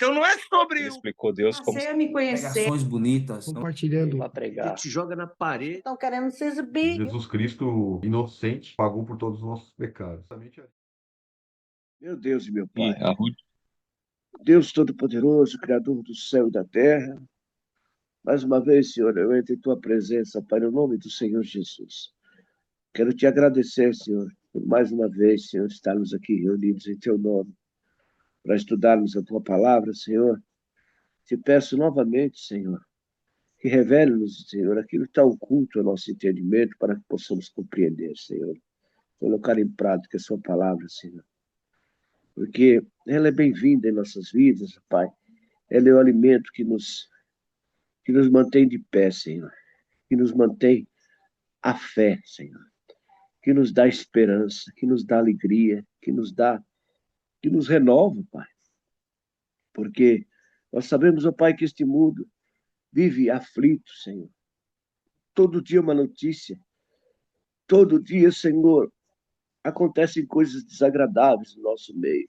Então não é sobre Ele explicou Deus como Você a me conhecer. Pregações bonitas. Compartilhando. para pregar. te joga na parede. Estão querendo se exibir. Jesus Cristo, inocente, pagou por todos os nossos pecados. Meu Deus e meu E Pai, a Ruth, Deus Todo-Poderoso, Criador do céu e da terra, mais uma vez, Senhor, eu entro em Tua presença, Pai, no nome do Senhor Jesus. Quero Te agradecer, Senhor, por mais uma vez, Senhor, estarmos aqui reunidos em Teu nome, para estudarmos a Tua palavra, Senhor. Te peço novamente, Senhor, que revele-nos, Senhor, aquilo que está oculto ao nosso entendimento, para que possamos compreender, Senhor. Colocar em prática a Sua palavra, Senhor. Porque ela é bem-vinda em nossas vidas, Pai. Ela é o alimento que nos mantém de pé, Senhor. Que nos mantém a fé, Senhor. Que nos dá esperança, que nos dá alegria, que nos renova, Pai. Porque nós sabemos, ó Pai, que este mundo vive aflito, Senhor. Todo dia uma notícia. Todo dia, Senhor, acontecem coisas desagradáveis no nosso meio.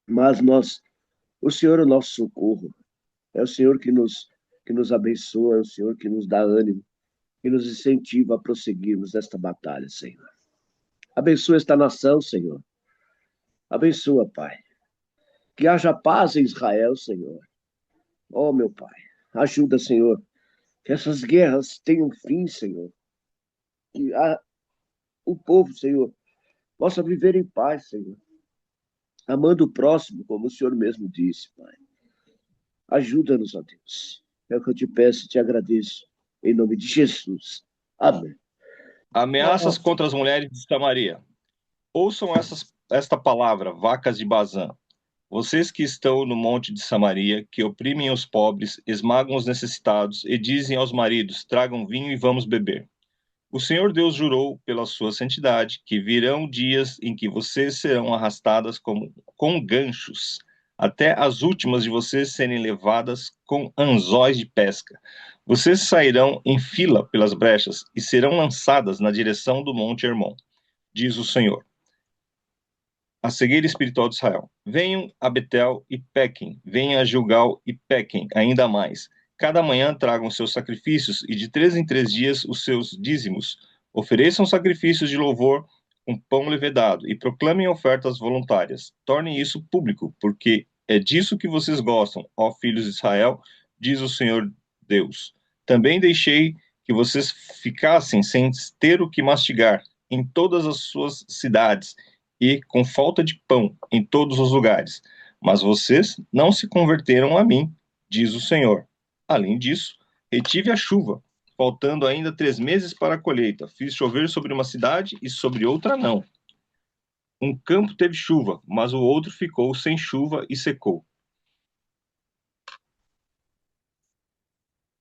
Mas o Senhor é o nosso socorro. É o Senhor que nos abençoa, é o Senhor que nos dá ânimo, que nos incentiva a prosseguirmos nesta batalha, Senhor. Abençoa esta nação, Senhor. Abençoa, Pai. Que haja paz em Israel, Senhor. Oh, meu Pai, ajuda, Senhor. Que essas guerras tenham fim, Senhor. Que o povo, Senhor, possa viver em paz, Senhor. Amando o próximo, como o Senhor mesmo disse, Pai. Ajuda-nos, ó Deus. É o que eu te peço e te agradeço. Em nome de Jesus. Amém. ameaças contra as mulheres de Samaria. Ouçam esta palavra, vacas de Bazã. Vocês que estão no monte de Samaria, que oprimem os pobres, esmagam os necessitados e dizem aos maridos, tragam vinho e vamos beber. O Senhor Deus jurou pela sua santidade que virão dias em que vocês serão arrastadas com ganchos, até as últimas de vocês serem levadas com anzóis de pesca. Vocês sairão em fila pelas brechas e serão lançadas na direção do Monte Hermon, diz o Senhor, a cegueira espiritual de Israel. Venham a Betel e pequem, venham a Gilgal e pequem, ainda mais. Cada manhã tragam seus sacrifícios e de 3 em 3 dias os seus dízimos. Ofereçam sacrifícios de louvor com pão levedado e proclamem ofertas voluntárias. Tornem isso público, porque é disso que vocês gostam, ó filhos de Israel, diz o Senhor Deus. Também deixei que vocês ficassem sem ter o que mastigar em todas as suas cidades e com falta de pão em todos os lugares. Mas vocês não se converteram a mim, diz o Senhor. Além disso, retive a chuva, faltando ainda 3 meses para a colheita. Fiz chover sobre uma cidade e sobre outra não. Um campo teve chuva, mas o outro ficou sem chuva e secou.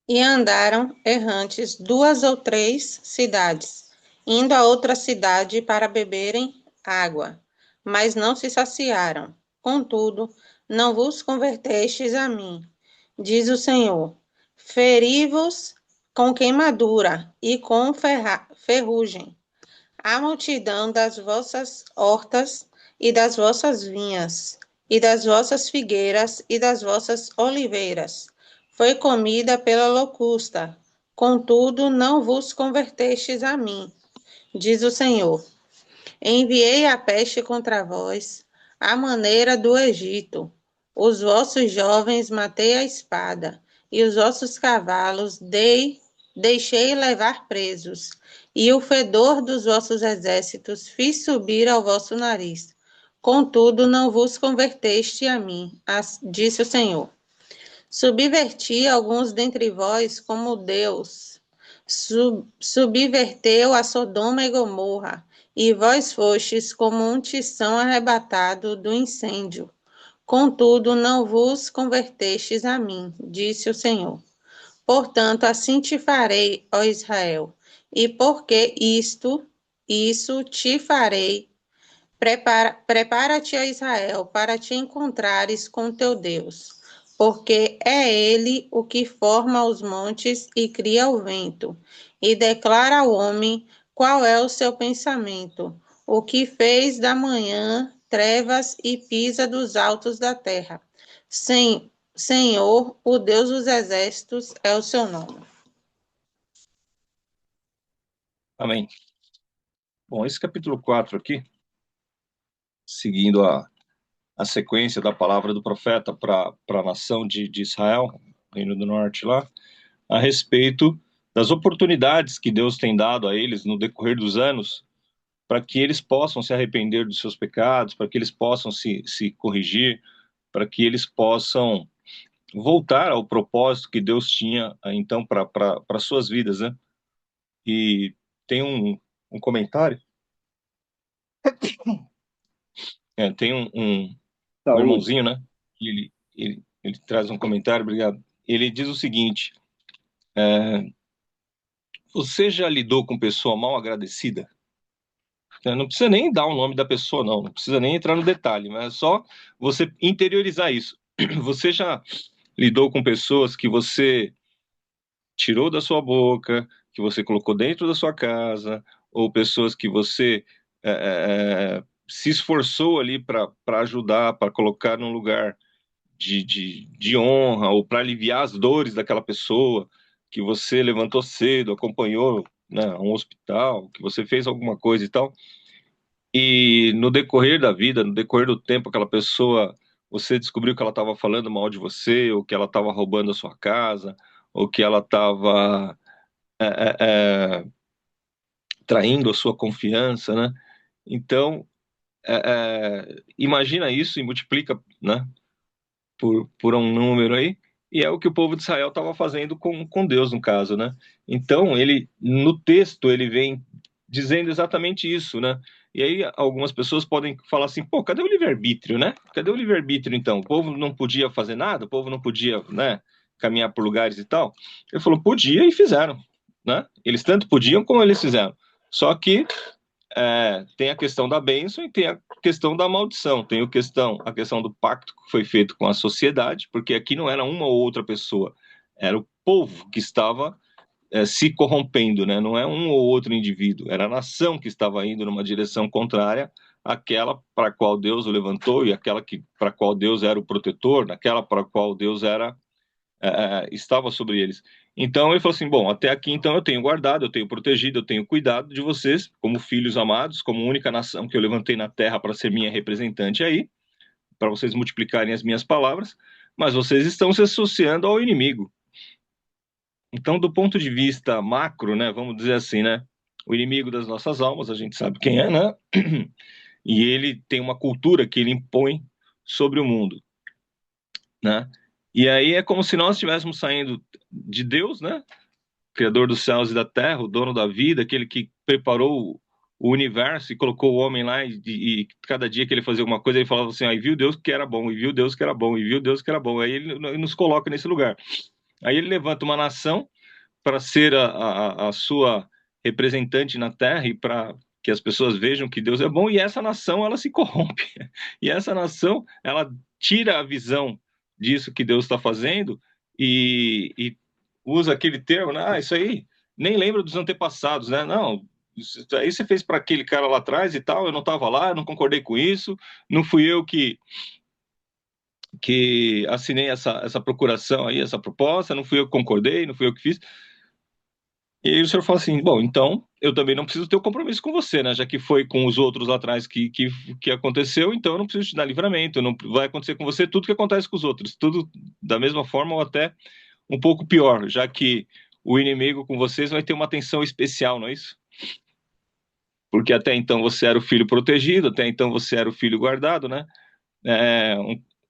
E andaram errantes 2 ou 3 cidades, indo a outra cidade para beberem água, mas não se saciaram. Contudo, não vos convertestes a mim, diz o Senhor. Feri-vos com queimadura e com ferrugem. A multidão das vossas hortas e das vossas vinhas, e das vossas figueiras e das vossas oliveiras foi comida pela locusta. Contudo, não vos convertestes a mim, diz o Senhor. Enviei a peste contra vós, à maneira do Egito. Os vossos jovens matei a espada, e os vossos cavalos deixei levar presos, e o fedor dos vossos exércitos fiz subir ao vosso nariz. Contudo, não vos converteste a mim, disse o Senhor. Subverti alguns dentre vós como Deus subverteu a Sodoma e Gomorra, e vós fostes como um tição arrebatado do incêndio. Contudo, não vos convertestes a mim, disse o Senhor. Portanto, assim te farei, ó Israel, e porque isso te farei. Prepara-te, ó Israel, para te encontrares com teu Deus, porque é ele o que forma os montes e cria o vento, e declara ao homem qual é o seu pensamento, o que fez da manhã trevas e pisa dos altos da terra. Senhor, o Deus dos exércitos, é o seu nome. Amém. Bom, esse capítulo 4 aqui, seguindo a sequência da palavra do profeta para a nação de Israel, Reino do Norte lá, a respeito das oportunidades que Deus tem dado a eles no decorrer dos anos, para que eles possam se arrepender dos seus pecados, para que eles possam se corrigir, para que eles possam voltar ao propósito que Deus tinha, então, para suas vidas, né? E tem um comentário, tem um Saúde. irmãozinho, né? Ele traz um comentário, obrigado. Ele diz o seguinte: você já lidou com pessoa mal agradecida? Não precisa nem dar o nome da pessoa, não precisa nem entrar no detalhe, mas é só você interiorizar isso. Você já lidou com pessoas que você tirou da sua boca, que você colocou dentro da sua casa, ou pessoas que você se esforçou ali para ajudar, para colocar num lugar de honra, ou para aliviar as dores daquela pessoa, que você levantou cedo, acompanhou, né, a um hospital, que você fez alguma coisa e tal, e no decorrer da vida, no decorrer do tempo, aquela pessoa, você descobriu que ela estava falando mal de você, ou que ela estava roubando a sua casa, ou que ela estava traindo a sua confiança, né? Então, imagina isso e multiplica, né, por um número aí, e é o que o povo de Israel estava fazendo com Deus, no caso, né? Então, ele, no texto, ele vem dizendo exatamente isso, né? E aí algumas pessoas podem falar assim, pô, cadê o livre-arbítrio, né? Cadê o livre-arbítrio, então? O povo não podia fazer nada? O povo não podia, né, caminhar por lugares e tal? Ele falou, podia e fizeram, né? Eles tanto podiam como eles fizeram. Só que tem a questão da bênção e tem a questão da maldição. Tem a questão do pacto que foi feito com a sociedade, porque aqui não era uma ou outra pessoa, era o povo que estava se corrompendo, né? Não é um ou outro indivíduo, era a nação que estava indo numa direção contrária àquela para a qual Deus o levantou e aquela para a qual Deus era o protetor, naquela para a qual Deus estava sobre eles. Então ele falou assim, bom, até aqui então eu tenho guardado, eu tenho protegido, eu tenho cuidado de vocês como filhos amados, como única nação que eu levantei na terra para ser minha representante aí, para vocês multiplicarem as minhas palavras, mas vocês estão se associando ao inimigo. Então, do ponto de vista macro, né, vamos dizer assim, né, o inimigo das nossas almas, a gente sabe quem é, né? E ele tem uma cultura que ele impõe sobre o mundo, né? E aí é como se nós estivéssemos saindo de Deus, né? Criador dos céus e da terra, o dono da vida, aquele que preparou o universo e colocou o homem lá, e cada dia que ele fazia alguma coisa, ele falava assim, e viu Deus que era bom, e viu Deus que era bom, e viu Deus que era bom. Aí ele nos coloca nesse lugar. Aí ele levanta uma nação para ser a sua representante na terra e para que as pessoas vejam que Deus é bom, e essa nação, ela se corrompe. E essa nação, ela tira a visão disso que Deus está fazendo e usa aquele termo, né? Isso aí nem lembra dos antepassados, né? Não, isso aí você fez para aquele cara lá atrás e tal, eu não estava lá, eu não concordei com isso, não fui eu que assinei essa procuração aí, essa proposta, não fui eu que concordei, não fui eu que fiz. E aí o senhor fala assim, bom, então eu também não preciso ter um compromisso com você, né? Já que foi com os outros lá atrás que aconteceu, então eu não preciso te dar livramento, não vai acontecer com você tudo que acontece com os outros, tudo da mesma forma ou até um pouco pior, já que o inimigo com vocês vai ter uma atenção especial, não é isso? Porque até então você era o filho protegido, até então você era o filho guardado, né?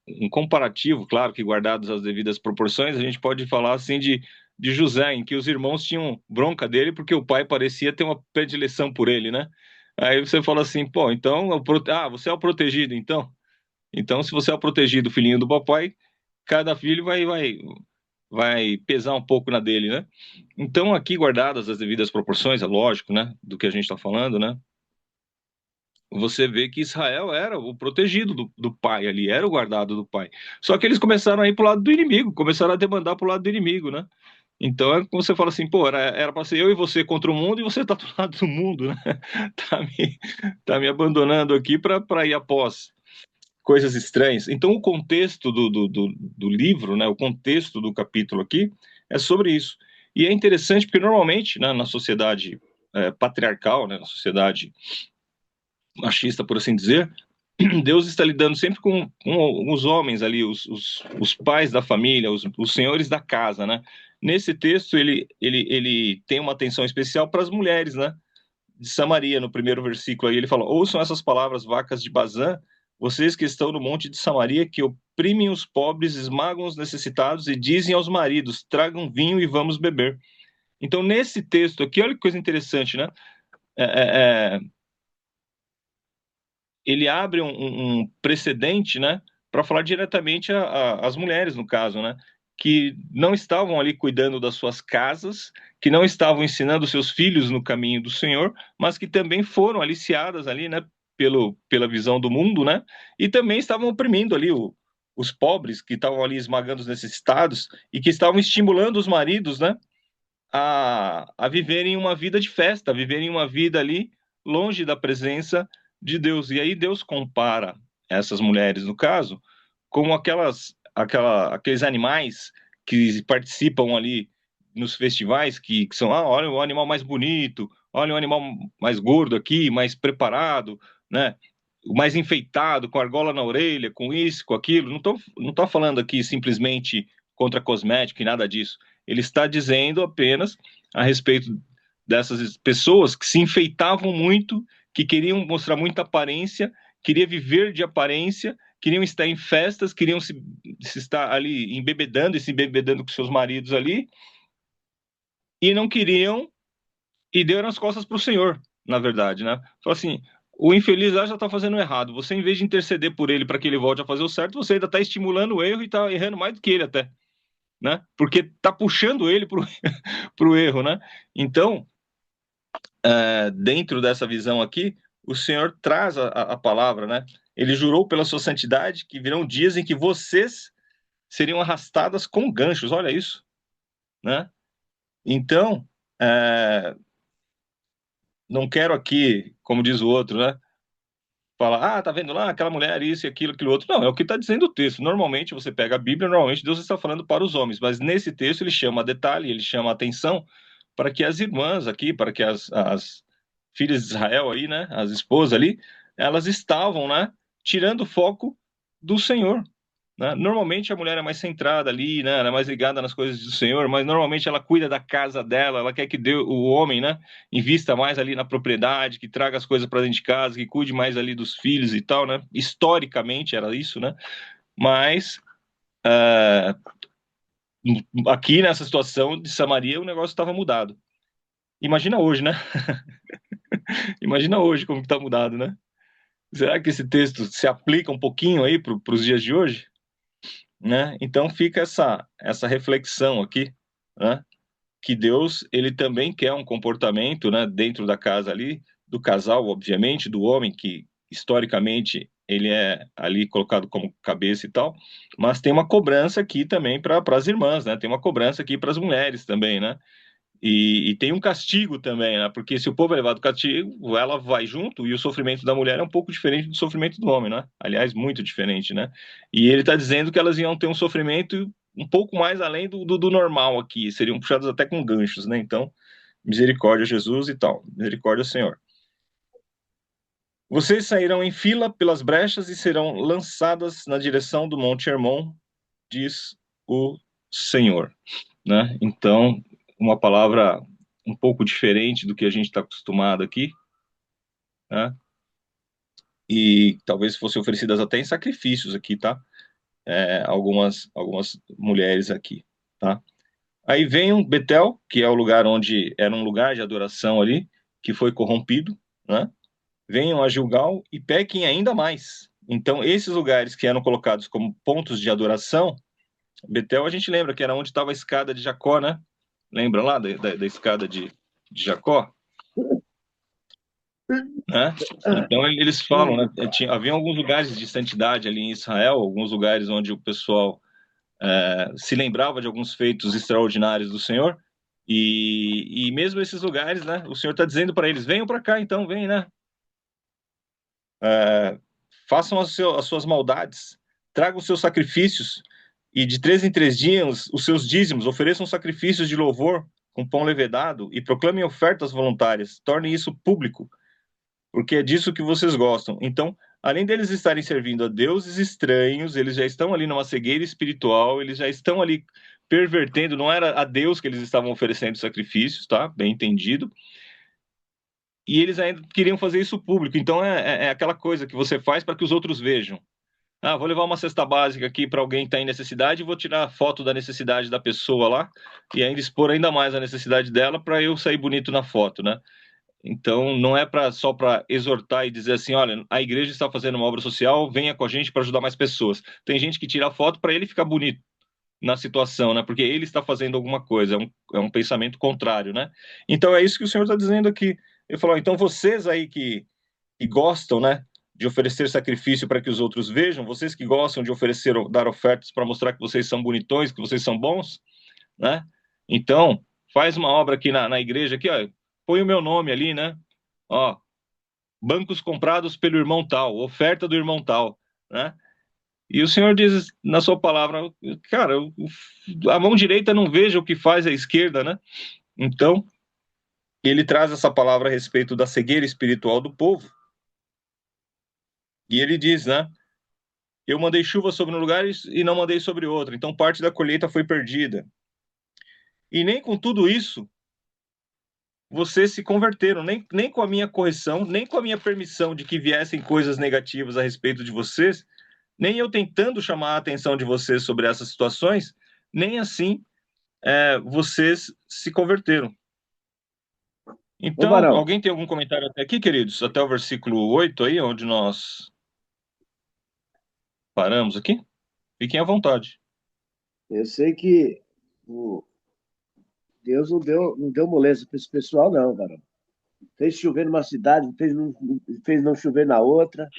Um comparativo, claro que guardados as devidas proporções, a gente pode falar assim de José, em que os irmãos tinham bronca dele porque o pai parecia ter uma predileção por ele, né? Aí você fala assim, pô, então, você é o protegido, então? Então, se você é o protegido, filhinho do papai, cada filho vai pesar um pouco na dele, né? Então, aqui guardadas as devidas proporções, é lógico, né, do que a gente está falando, né? Você vê que Israel era o protegido do pai ali, era o guardado do pai. Só que eles começaram a ir para o lado do inimigo, começaram a demandar para o lado do inimigo, né? Então é como você fala assim, pô, era para ser eu e você contra o mundo e você tá do lado do mundo, né? Tá me abandonando aqui para ir após coisas estranhas. Então, o contexto do livro, né, o contexto do capítulo aqui, é sobre isso. E é interessante porque, normalmente, né, na sociedade patriarcal, né, na sociedade machista, por assim dizer, Deus está lidando sempre com os homens ali, os pais da família, os senhores da casa, né? Nesse texto, ele tem uma atenção especial para as mulheres, né? De Samaria, no primeiro versículo aí, ele fala: ouçam essas palavras, vacas de Bazã, vocês que estão no monte de Samaria, que oprimem os pobres, esmagam os necessitados e dizem aos maridos: tragam vinho e vamos beber. Então, nesse texto aqui, olha que coisa interessante, né? Ele abre um precedente, né, para falar diretamente às mulheres, no caso, né, que não estavam ali cuidando das suas casas, que não estavam ensinando seus filhos no caminho do Senhor, mas que também foram aliciadas ali, né, pela visão do mundo, né, e também estavam oprimindo ali os pobres, que estavam ali esmagando os necessitados e que estavam estimulando os maridos, né, a viverem uma vida de festa, a viverem uma vida ali longe da presença de Deus. E aí Deus compara essas mulheres, no caso, como aqueles animais que participam ali nos festivais, que são, olha o animal mais bonito, olha o animal mais gordo aqui, mais preparado, né? O mais enfeitado, com argola na orelha, com isso, com aquilo. Não tô falando aqui simplesmente contra cosmético e nada disso. Ele está dizendo apenas a respeito dessas pessoas que se enfeitavam muito, que queriam mostrar muita aparência, queriam viver de aparência, queriam estar em festas, queriam se estar ali embebedando e se embebedando com seus maridos ali, e não queriam, e deram as costas para o Senhor, na verdade, né? Falou assim: o infeliz lá já está fazendo errado. Você, em vez de interceder por ele para que ele volte a fazer o certo, você ainda está estimulando o erro e está errando mais do que ele até, né? Porque está puxando ele para o erro, né? Então, dentro dessa visão aqui, o Senhor traz a palavra, né? Ele jurou pela sua santidade que virão dias em que vocês seriam arrastadas com ganchos. Olha isso, né? Então, não quero aqui, como diz o outro, né? Falar, tá vendo lá aquela mulher, isso e aquilo outro. Não, é o que está dizendo o texto. Normalmente você pega a Bíblia, normalmente Deus está falando para os homens, mas nesse texto ele chama a detalhe, ele chama a atenção para que as irmãs aqui, para que as filhas de Israel aí, né, as esposas ali, elas estavam, né, tirando o foco do Senhor, né? Normalmente a mulher é mais centrada ali, né, ela é mais ligada nas coisas do Senhor, mas normalmente ela cuida da casa dela, ela quer que o homem, né, invista mais ali na propriedade, que traga as coisas para dentro de casa, que cuide mais ali dos filhos e tal, né? Historicamente era isso, né? Mas aqui nessa situação de Samaria o negócio estava mudado. Imagina hoje, né? Imagina hoje como que tá mudado, né? Será que esse texto se aplica um pouquinho aí para os dias de hoje? Né? Então fica essa reflexão aqui, né? Que Deus, ele também quer um comportamento, né, dentro da casa ali, do casal, obviamente, do homem, que historicamente ele é ali colocado como cabeça e tal, mas tem uma cobrança aqui também para as irmãs, né? Tem uma cobrança aqui para as mulheres também, né? E tem um castigo também, né? Porque se o povo é levado castigo, ela vai junto, e o sofrimento da mulher é um pouco diferente do sofrimento do homem, né? Aliás, muito diferente, né? E ele está dizendo que elas iam ter um sofrimento um pouco mais além do normal aqui, seriam puxadas até com ganchos, né? Então, misericórdia, Jesus e tal, misericórdia, Senhor. Vocês sairão em fila pelas brechas e serão lançadas na direção do Monte Hermon, diz o Senhor, né? Então, uma palavra um pouco diferente do que a gente está acostumado aqui, né? E talvez fossem oferecidas até em sacrifícios aqui, tá? Algumas mulheres aqui, tá? Aí vem um Betel, que é o lugar onde era um lugar de adoração ali, que foi corrompido, né? Venham a Gilgal e pequem ainda mais. Então, esses lugares que eram colocados como pontos de adoração, Betel a gente lembra que era onde estava a escada de Jacó, né? Lembra lá da escada de Jacó? Né? Então eles falam, né? Havia alguns lugares de santidade ali em Israel, alguns lugares onde o pessoal se lembrava de alguns feitos extraordinários do Senhor, e mesmo esses lugares, né? O Senhor está dizendo para eles: venham para cá, então, vem, né? façam as suas maldades, tragam os seus sacrifícios, e de 3 em 3 dias os seus dízimos, ofereçam sacrifícios de louvor com pão levedado e proclamem ofertas voluntárias, tornem isso público, porque é disso que vocês gostam. Então, além deles estarem servindo a deuses estranhos, eles já estão ali numa cegueira espiritual, eles já estão ali pervertendo, não era a Deus que eles estavam oferecendo sacrifícios, tá? Bem entendido. E eles ainda queriam fazer isso público. Então, é aquela coisa que você faz para que os outros vejam. Ah, vou levar uma cesta básica aqui para alguém que está em necessidade e vou tirar a foto da necessidade da pessoa lá e ainda expor ainda mais a necessidade dela para eu sair bonito na foto, né? Então, não é só para exortar e dizer assim, olha, a igreja está fazendo uma obra social, venha com a gente para ajudar mais pessoas. Tem gente que tira a foto para ele ficar bonito na situação, né? Porque ele está fazendo alguma coisa, é um pensamento contrário, né? Então, é isso que o Senhor está dizendo aqui. Ele falou, então vocês aí que gostam, né, de oferecer sacrifício para que os outros vejam, vocês que gostam de oferecer, dar ofertas para mostrar que vocês são bonitões, que vocês são bons, né? Então, faz uma obra aqui na igreja, aqui, ó, põe o meu nome ali, né? Ó, bancos comprados pelo irmão tal, oferta do irmão tal, né? E o Senhor diz na sua palavra, cara, a mão direita não veja o que faz a esquerda, né? Então, ele traz essa palavra a respeito da cegueira espiritual do povo. E ele diz, né? Eu mandei chuva sobre um lugar e não mandei sobre outro. Então, parte da colheita foi perdida. E nem com tudo isso, vocês se converteram. Nem com a minha correção, nem com a minha permissão de que viessem coisas negativas a respeito de vocês, nem eu tentando chamar a atenção de vocês sobre essas situações, nem assim vocês se converteram. Então, alguém tem algum comentário até aqui, queridos? Até o versículo 8 aí, onde nós paramos aqui? Fiquem à vontade. Eu sei que Deus não deu moleza para esse pessoal, não, varão. Fez chover numa cidade, fez não chover na outra.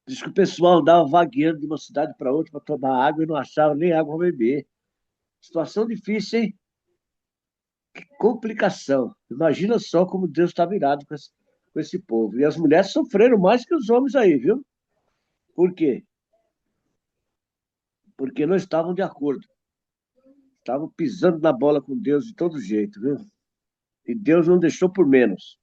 Diz que o pessoal andava vagueando de uma cidade para outra para tomar água e não achava nem água para beber. Situação difícil, hein? Que complicação. Imagina só como Deus está virado com esse povo. E as mulheres sofreram mais que os homens aí, viu? Por quê? Porque não estavam de acordo. Estavam pisando na bola com Deus de todo jeito, viu? E Deus não deixou por menos.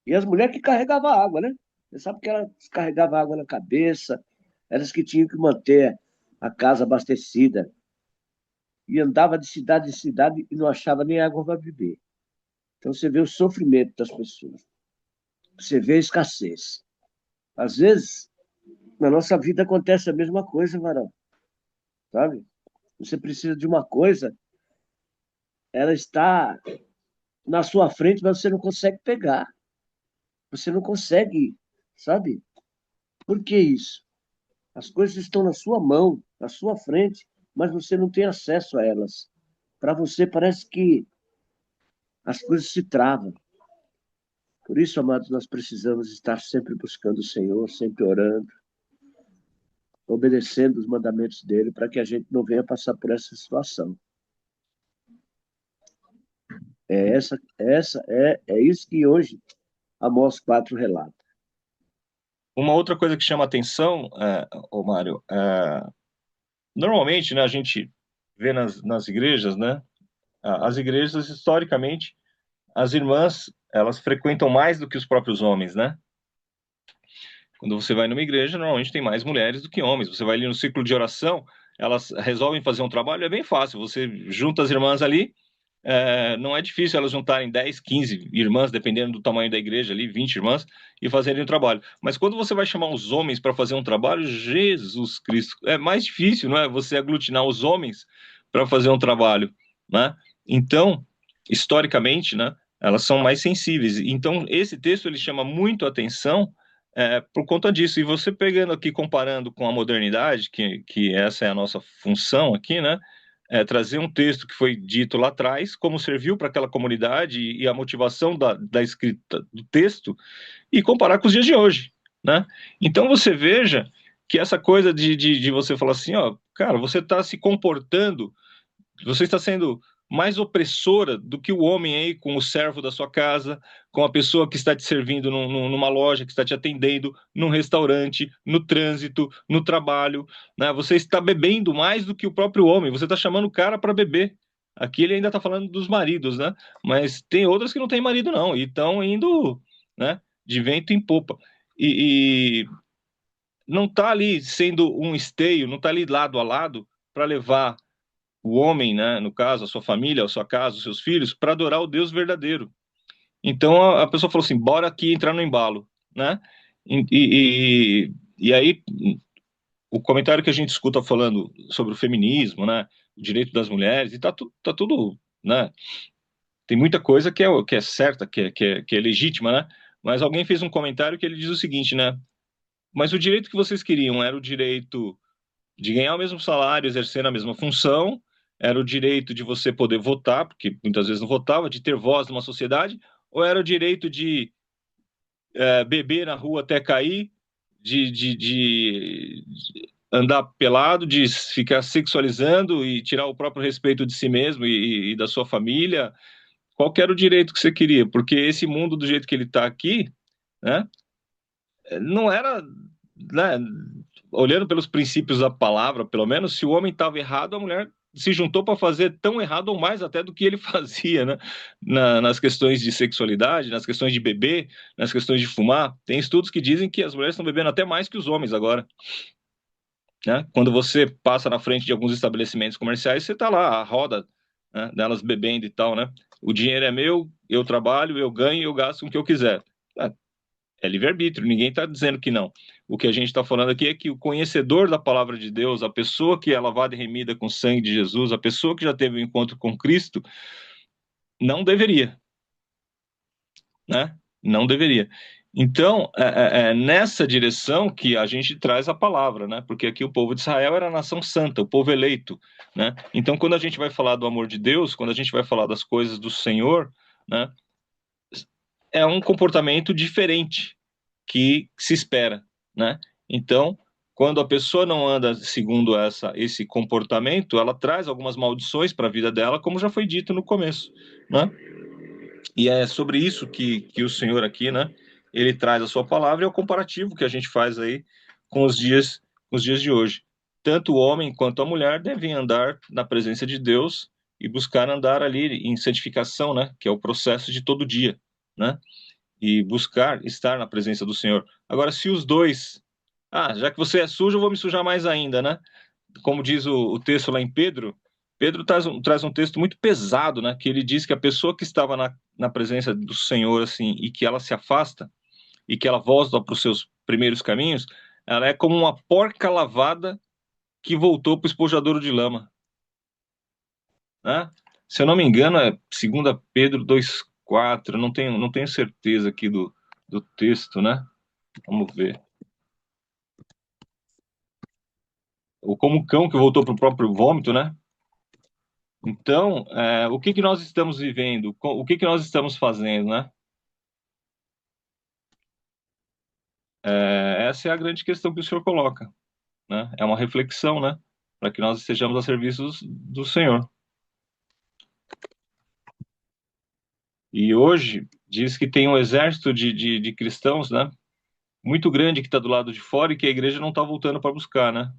E as mulheres que carregavam água, né? Você sabe que elas carregavam água na cabeça, elas que tinham que manter a casa abastecida. E andava de cidade em cidade e não achava nem água para beber. Então você vê o sofrimento das pessoas. Você vê a escassez. Às vezes, na nossa vida acontece a mesma coisa, varão. Sabe? Você precisa de uma coisa, ela está na sua frente, mas você não consegue pegar. Você não consegue, sabe? Por que isso? As coisas estão na sua mão, na sua frente, mas você não tem acesso a elas. Para você parece que as coisas se travam. Por isso, amados, nós precisamos estar sempre buscando o Senhor, sempre orando, obedecendo os mandamentos dele, para que a gente não venha passar por essa situação. É isso que hoje Amós 4 relata. Uma outra coisa que chama atenção, Mário, normalmente, né, a gente vê nas igrejas, né, as igrejas, historicamente, as irmãs, elas frequentam mais do que os próprios homens, né? Quando você vai numa igreja, normalmente tem mais mulheres do que homens. Você vai ali no ciclo de oração, elas resolvem fazer um trabalho, é bem fácil. Você junta as irmãs ali, não é difícil elas juntarem 10, 15 irmãs, dependendo do tamanho da igreja ali, 20 irmãs, e fazerem o trabalho. Mas quando você vai chamar os homens para fazer um trabalho, Jesus Cristo, é mais difícil, não é? Você aglutinar os homens para fazer um trabalho, né? Então, historicamente, né, elas são mais sensíveis. Então, esse texto ele chama muito a atenção por conta disso. E você pegando aqui, comparando com a modernidade, que essa é a nossa função aqui, né? Trazer um texto que foi dito lá atrás, como serviu para aquela comunidade e a motivação da escrita do texto, e comparar com os dias de hoje, né? Então você veja que essa coisa de você falar assim, ó, cara, você está se comportando, você está sendo mais opressora do que o homem aí com o servo da sua casa, com a pessoa que está te servindo numa loja, que está te atendendo, num restaurante, no trânsito, no trabalho, né? Você está bebendo mais do que o próprio homem, você está chamando o cara para beber. Aqui ele ainda está falando dos maridos, né? Mas tem outras que não têm marido, não, e estão indo, né, de vento em popa. E não está ali sendo um esteio, não está ali lado a lado para levar o homem, né, no caso, a sua família, a sua casa, os seus filhos, para adorar o Deus verdadeiro. Então a pessoa falou assim: bora aqui entrar no embalo, né? E aí o comentário que a gente escuta falando sobre o feminismo, né, o direito das mulheres, e tá tudo, né? Tem muita coisa que é certa, que é legítima, né? Mas alguém fez um comentário que ele diz o seguinte, né? Mas o direito que vocês queriam era o direito de ganhar o mesmo salário, exercer a mesma função, era o direito de você poder votar, porque muitas vezes não votava, de ter voz numa sociedade, ou era o direito de beber na rua até cair, de andar pelado, de ficar sexualizando e tirar o próprio respeito de si mesmo e da sua família? Qual que era o direito que você queria? Porque esse mundo, do jeito que ele está aqui, né, não era, né, olhando pelos princípios da palavra, pelo menos, se o homem estava errado, a mulher se juntou para fazer tão errado ou mais até do que ele fazia, né? Nas questões de sexualidade, nas questões de beber, nas questões de fumar. Tem estudos que dizem que as mulheres estão bebendo até mais que os homens agora, né? Quando você passa na frente de alguns estabelecimentos comerciais, você está lá, a roda, né, delas bebendo e tal, né? O dinheiro é meu, eu trabalho, eu ganho, eu gasto com o que eu quiser. É livre-arbítrio, ninguém está dizendo que não. O que a gente está falando aqui é que o conhecedor da palavra de Deus, a pessoa que é lavada e remida com o sangue de Jesus, a pessoa que já teve um encontro com Cristo, não deveria, né? Não deveria. Então, é nessa direção que a gente traz a palavra, né? Porque aqui o povo de Israel era a nação santa, o povo eleito, né? Então, quando a gente vai falar do amor de Deus, quando a gente vai falar das coisas do Senhor, né, é um comportamento diferente que se espera, né? Então, quando a pessoa não anda segundo esse comportamento, ela traz algumas maldições para a vida dela, como já foi dito no começo, né? E é sobre isso que o Senhor aqui, né, ele traz a sua palavra e é o comparativo que a gente faz aí com os dias de hoje. Tanto o homem quanto a mulher devem andar na presença de Deus e buscar andar ali em santificação, né, que é o processo de todo dia, né? E buscar estar na presença do Senhor. Agora, se os dois, já que você é sujo, eu vou me sujar mais ainda, né? Como diz o texto lá em Pedro, Pedro traz um texto muito pesado, né? Que ele diz que a pessoa que estava na presença do Senhor, assim, e que ela se afasta, e que ela volta para os seus primeiros caminhos, ela é como uma porca lavada que voltou para o espojadouro de lama, né? Se eu não me engano, é 2 Pedro 2,4, não tenho certeza aqui do texto, né? Vamos ver. Ou como o cão que voltou para o próprio vômito, né? Então, o que nós estamos vivendo? O que nós estamos fazendo, né? Essa é a grande questão que o senhor coloca, né? É uma reflexão, né? Para que nós estejamos a serviço do Senhor. E hoje diz que tem um exército de cristãos, né? Muito grande que está do lado de fora e que a igreja não está voltando para buscar, né?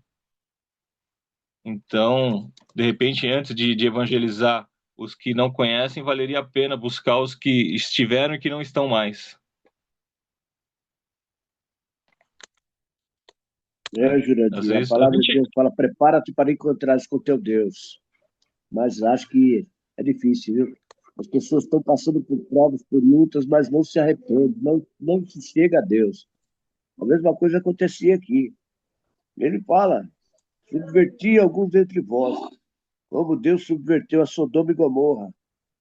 Então, de repente, antes de evangelizar os que não conhecem, valeria a pena buscar os que estiveram e que não estão mais. Jurandir, a palavra de Deus fala: prepara-te para encontrar-se com teu Deus. Mas acho que é difícil, viu? As pessoas estão passando por provas, por lutas, mas não se arrependem, não se chega a Deus. A mesma coisa acontecia aqui. Ele fala: subverti alguns entre vós, como Deus subverteu a Sodoma e Gomorra.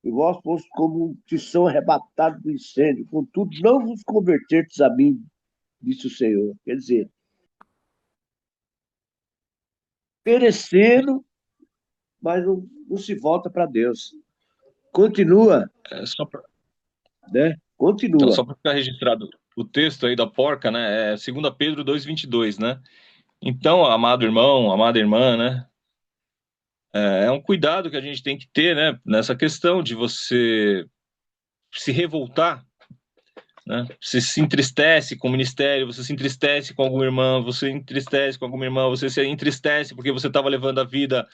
E vós fostes como um tição arrebatado do incêndio. Contudo, não vos convertertes a mim, disse o Senhor. Quer dizer, perecendo, mas não se volta para Deus. Continua, né? Continua. Então, só para ficar registrado o texto aí da porca, né? É 2 Pedro 2,22, né? Então, amado irmão, amada irmã, né? é um cuidado que a gente tem que ter, né, nessa questão de você se revoltar, né? Você se entristece com o ministério, você se entristece com alguma irmã, você entristece com alguma irmã, você se entristece porque você estava levando a vida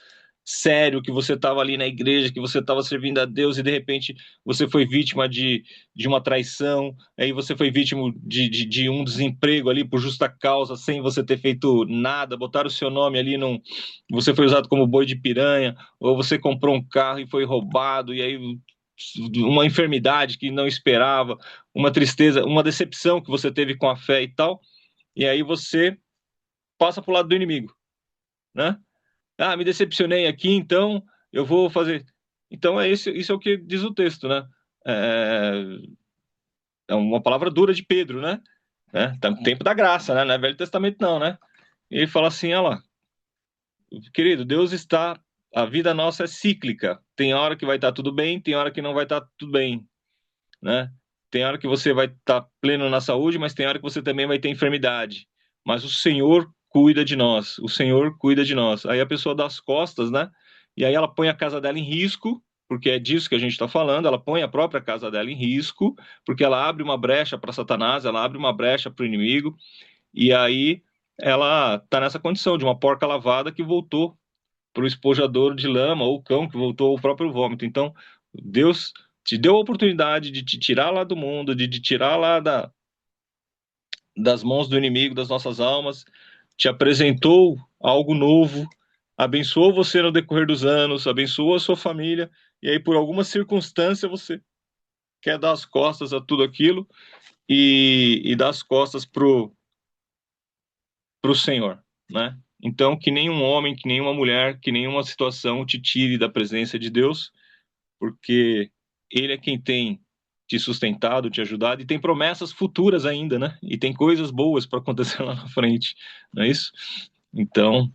sério, que você estava ali na igreja, que você estava servindo a Deus e de repente você foi vítima de uma traição, aí você foi vítima de um desemprego ali por justa causa, sem você ter feito nada, botaram o seu nome ali, você foi usado como boi de piranha, ou você comprou um carro e foi roubado, e aí uma enfermidade que não esperava, uma tristeza, uma decepção que você teve com a fé e tal, e aí você passa para o lado do inimigo, né? Ah, me decepcionei aqui, então eu vou fazer. Então isso é o que diz o texto, né? É, é uma palavra dura de Pedro, né? Tá no tempo da graça, né? Não é Velho Testamento, não, né? E ele fala assim: olha lá, querido, Deus está. A vida nossa é cíclica. Tem hora que vai estar tudo bem, tem hora que não vai estar tudo bem, né? Tem hora que você vai estar pleno na saúde, mas tem hora que você também vai ter enfermidade. Mas o Senhor cuida de nós, o Senhor cuida de nós. Aí a pessoa dá as costas, né? E aí ela põe a casa dela em risco, porque é disso que a gente está falando, ela põe a própria casa dela em risco, porque ela abre uma brecha para Satanás, ela abre uma brecha para o inimigo, e aí ela está nessa condição de uma porca lavada que voltou para o espojador de lama, ou o cão que voltou ao próprio vômito. Então, Deus te deu a oportunidade de te tirar lá do mundo, de te tirar lá das mãos do inimigo, das nossas almas, te apresentou algo novo, abençoou você no decorrer dos anos, abençoou a sua família, e aí por alguma circunstância você quer dar as costas a tudo aquilo e dar as costas pro Senhor, né? Então, que nenhum homem, que nenhuma mulher, que nenhuma situação te tire da presença de Deus, porque Ele é quem tem te sustentado, te ajudado, e tem promessas futuras ainda, né? E tem coisas boas para acontecer lá na frente, não é isso? Então,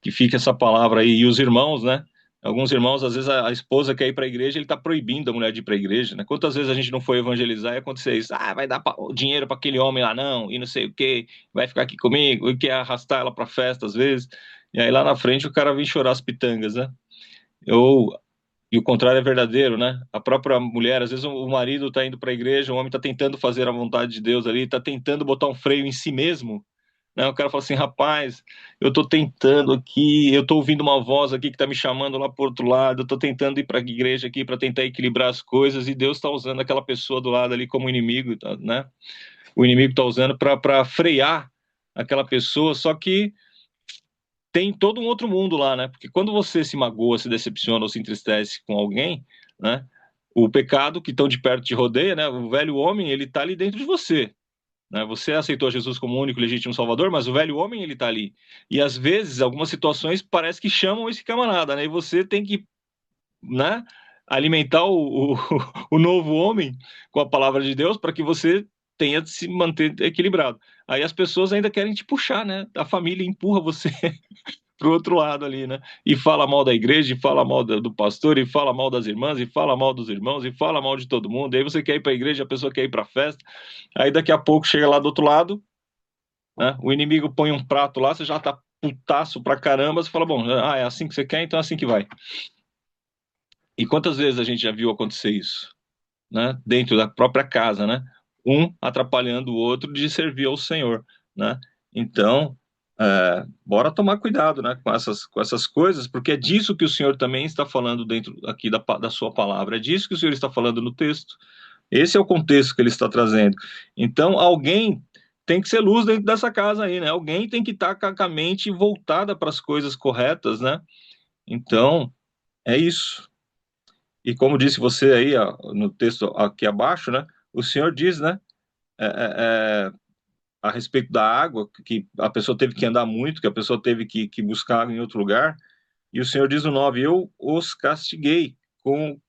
que fique essa palavra aí. E os irmãos, né? Alguns irmãos, às vezes a esposa quer ir para a igreja, ele está proibindo a mulher de ir para a igreja, né? Quantas vezes a gente não foi evangelizar e acontecer isso? Ah, vai dar dinheiro para aquele homem lá não, e não sei o quê, vai ficar aqui comigo, e quer arrastar ela para festa às vezes. E aí lá na frente o cara vem chorar as pitangas, né? E o contrário é verdadeiro, né? A própria mulher, às vezes o marido está indo para a igreja, o homem está tentando fazer a vontade de Deus ali, está tentando botar um freio em si mesmo, né? O cara fala assim, rapaz, eu estou tentando aqui, eu estou ouvindo uma voz aqui que está me chamando lá por outro lado, eu estou tentando ir para a igreja aqui para tentar equilibrar as coisas, e Deus está usando aquela pessoa do lado ali como inimigo, né? O inimigo está usando para frear aquela pessoa, só que tem todo um outro mundo lá, né? Porque quando você se magoa, se decepciona ou se entristece com alguém, né? O pecado que tão de perto te rodeia, né? O velho homem, ele tá ali dentro de você, né? Você aceitou Jesus como único e legítimo Salvador, mas o velho homem, ele tá ali. E às vezes, algumas situações parece que chamam esse camarada, né? E você tem que, né? Alimentar o novo homem com a palavra de Deus para que você tenha de se manter equilibrado. Aí as pessoas ainda querem te puxar, né? A família empurra você pro outro lado ali, né? E fala mal da igreja, e fala mal do pastor, e fala mal das irmãs, e fala mal dos irmãos, e fala mal de todo mundo. E aí você quer ir para a igreja, a pessoa quer ir para a festa. Aí daqui a pouco chega lá do outro lado, né? O inimigo põe um prato lá, você já tá putaço pra caramba, você fala, bom, é assim que você quer, então é assim que vai. E quantas vezes a gente já viu acontecer isso, né? Dentro da própria casa, né? Um atrapalhando o outro de servir ao Senhor, né? Então, bora tomar cuidado, né, com essas coisas, porque é disso que o Senhor também está falando dentro aqui da sua palavra, é disso que o Senhor está falando no texto. Esse é o contexto que ele está trazendo. Então, alguém tem que ser luz dentro dessa casa aí, né? Alguém tem que estar com a mente voltada para as coisas corretas, né? Então, é isso. E como disse você aí, ó, no texto aqui abaixo, né? O Senhor diz, né? É, é, é, a respeito da água, que a pessoa teve que andar muito, que a pessoa teve que buscar água em outro lugar. E o Senhor diz no 9, eu os castiguei com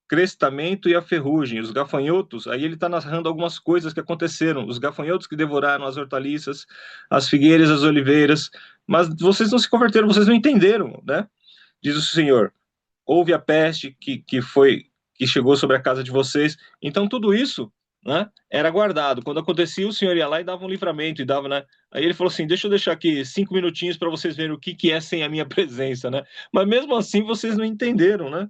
crestamento e a ferrugem, os gafanhotos. Aí ele está narrando algumas coisas que aconteceram, os gafanhotos que devoraram as hortaliças, as figueiras, as oliveiras, mas vocês não se converteram, vocês não entenderam, né? Diz o Senhor, houve a peste que chegou sobre a casa de vocês. Então tudo isso, né, era guardado. Quando acontecia, o Senhor ia lá e dava um livramento, e dava, né? Aí ele falou assim, deixa eu deixar aqui 5 minutinhos para vocês verem o que é sem a minha presença, né? Mas mesmo assim, vocês não entenderam, né?